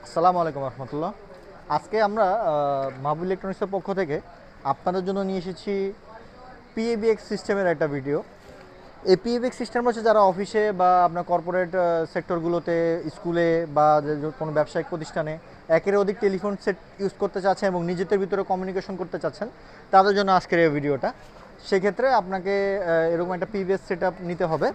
আসসালামু আলাইকুম রহমতুল্লাহ। আজকে আমরা মাহবুব ইলেকট্রনিক্সের পক্ষ থেকে আপনাদের জন্য নিয়ে এসেছি পিএবিএক্স সিস্টেমের একটা ভিডিও। এই পিএবিএক্স সিস্টেম হচ্ছে যারা অফিসে বা আপনার কর্পোরেট সেক্টরগুলোতে, স্কুলে বা কোনো ব্যবসায়িক প্রতিষ্ঠানে একের অধিক টেলিফোন সেট ইউজ করতে চাচ্ছেন এবং নিজেদের ভিতরে কমিউনিকেশন করতে চাচ্ছেন, তাদের জন্য আজকের এই ভিডিওটা। সেক্ষেত্রে আপনাকে এরকম একটা পিবিএস সেট নিতে হবে।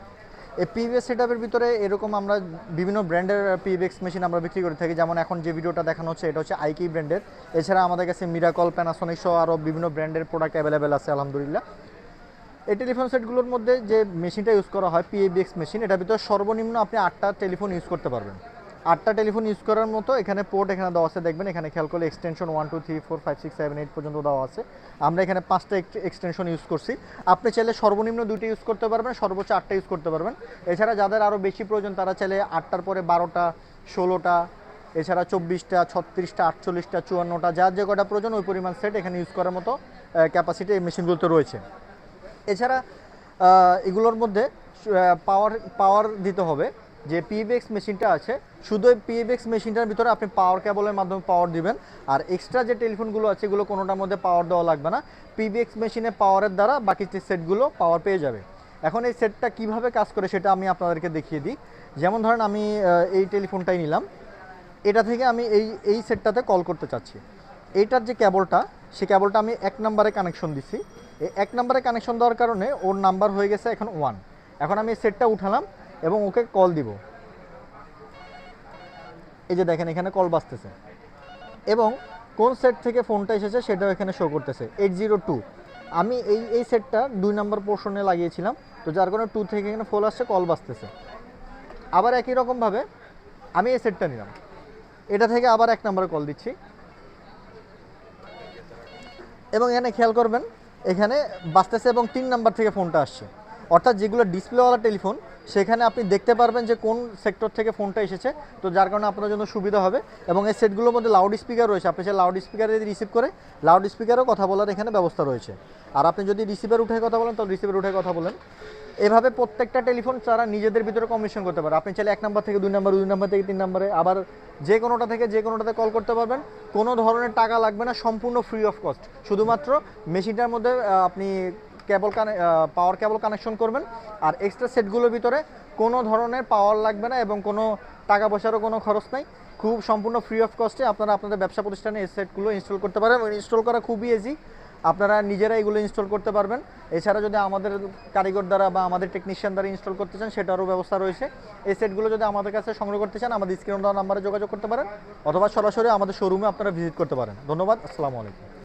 এই পিভিএস সেটআপের ভিতরে এরকম আমরা বিভিন্ন ব্র্যান্ডের পিভিএক্স মেশিন আমরা বিক্রি করে থাকি। যেমন এখন যে ভিডিওটা দেখানো হচ্ছে এটা হচ্ছে আইকি ব্র্যান্ডের। এছাড়া আমাদের কাছে মিরাকল, প্যানাসোনিক সহ আরও বিভিন্ন ব্র্যান্ডের প্রোডাক্ট অ্যাভেলেবেল আছে আলহামদুলিল্লাহ। এই টেলিফোন সেটগুলোর মধ্যে যে মেশিনটা ইউজ করা হয় পিএবিএক্স মেশিন, এটার ভিতরে সর্বনিম্ন আপনি 8টা টেলিফোন ইউজ করতে পারবেন। 8টা টেলিফোন ইউজ করার মতো এখানে পোর্ট এখানে দেওয়া আছে, দেখবেন এখানে খেয়াল করলে এক্সটেনশন 1 2 3 4 5 6 7 8 পর্যন্ত দেওয়া আছে। আমরা এখানে 5টা এক্সটেনশন ইউজ করছি। আপনি চাইলে সর্বনিম্ন 2টা ইউজ করতে পারবেন, সর্বোচ্চ 8টা ইউজ করতে পারবেন। এছাড়া যাদের আরও বেশি প্রয়োজন তারা চাইলে 8টার পরে 12টা, 16টা, এছাড়া 24টা, 36টা, 48টা, 54টা, যার যে কটা প্রয়োজন ওই পরিমাণ সেট এখানে ইউজ করার মতো ক্যাপাসিটি এই মেশিনগুলোতে রয়েছে। এছাড়া এগুলোর মধ্যে পাওয়ার পাওয়ার দিতে হবে। যে পিএবিএক্স মেশিনটা আছে, শুধু এই পিএবিএক্স মেশিনটার ভিতরে আপনি পাওয়ার কেবলের মাধ্যমে পাওয়ার দিবেন। আর এক্সট্রা যে টেলিফোনগুলো আছে এগুলো কোনোটার মধ্যে পাওয়ার দেওয়া লাগবে না। পিবিএক্স মেশিনে পাওয়ারের দ্বারা বাকি যে সেটগুলো পাওয়ার পেয়ে যাবে। এখন এই সেটটা কিভাবে কাজ করে সেটা আমি আপনাদেরকে দেখিয়ে দিই। যেমন ধরেন আমি এই টেলিফোনটাই নিলাম, এটা থেকে আমি এই সেটটাতে কল করতে চাচ্ছি। এইটার যে কেবলটা, সেই কেবলটা আমি 1 নম্বরে কানেকশন দিছি। এই 1 নম্বরে কানেকশন দেওয়ার কারণে ওর নাম্বার হয়ে গেছে এখন 1। এখন আমি এই সেটটা উঠালাম এবং ওকে কল দিব। এই যে দেখেন এখানে কল বাজতেছে এবং কোন সেট থেকে ফোনটা এসেছে সেটাও এখানে শো করতেছে 802। আমি এই সেটটা 2 নম্বর পোর্শনে লাগিয়েছিলাম, তো যার কারণে 2 থেকে এখানে ফোন আসছে, কল বাজতেছে। আবার একই রকমভাবে আমি এই সেটটা নিলাম, এটা থেকে আবার 1 নম্বরে কল দিচ্ছি এবং এখানে খেয়াল করবেন এখানে বাজতেছে এবং 3 নাম্বার থেকে ফোনটা আসছে। অর্থাৎ যেগুলো ডিসপ্লেওয়ালা টেলিফোন সেখানে আপনি দেখতে পারবেন যে কোন সেক্টর থেকে ফোনটা এসেছে, তো যার কারণে আপনার জন্য সুবিধা হবে। এবং এই সেটগুলোর মধ্যে লাউড স্পিকার রয়েছে, আপনি চাই লাউড স্পিকারে যদি রিসিভ করে লাউড স্পিকারও কথা বলার এখানে ব্যবস্থা রয়েছে। আর আপনি যদি রিসিভার উঠে কথা বলেন তো রিসিভার উঠে কথা বলেন। এভাবে প্রত্যেকটা টেলিফোন তারা নিজেদের ভিতরে কমিউনিকেশন করতে পারে। আপনি চাইলে 1 নাম্বার থেকে 2 নাম্বার, 2 নাম্বার থেকে 3 নাম্বারে, আবার যে কোনোটা থেকে যে কোনোটাতে কল করতে পারবেন। কোনো ধরনের টাকা লাগবে না, সম্পূর্ণ ফ্রি অফ কস্ট। শুধুমাত্র মেশিনটার মধ্যে আপনি পাওয়ার কেবল কানেকশন করবেন। আর এক্সট্রা সেটগুলোর ভিতরে কোনো ধরনের পাওয়ার লাগবে না এবং কোনো টাকা পয়সারও কোনো খরচ নাই। খুব সম্পূর্ণ ফ্রি অফ কস্টে আপনারা আপনাদের ব্যবসা প্রতিষ্ঠানে এই সেটগুলো ইনস্টল করতে পারেন এবং ইনস্টল করা খুবই ইজি। আপনারা নিজেরা এগুলো ইনস্টল করতে পারবেন। এছাড়া যদি আমাদের কারিগর দ্বারা বা আমাদের টেকনিশিয়ান দ্বারা ইনস্টল করতে চান সেটারও ব্যবস্থা রয়েছে। এই সেটগুলো যদি আমাদের কাছে সংগ্রহ করতে চান আমাদের স্ক্রিনে দেওয়া নাম্বারে যোগাযোগ করতে পারেন, অথবা সরাসরি আমাদের শোরুমে আপনারা ভিজিট করতে পারেন। ধন্যবাদ, আসসালামু আলাইকুম।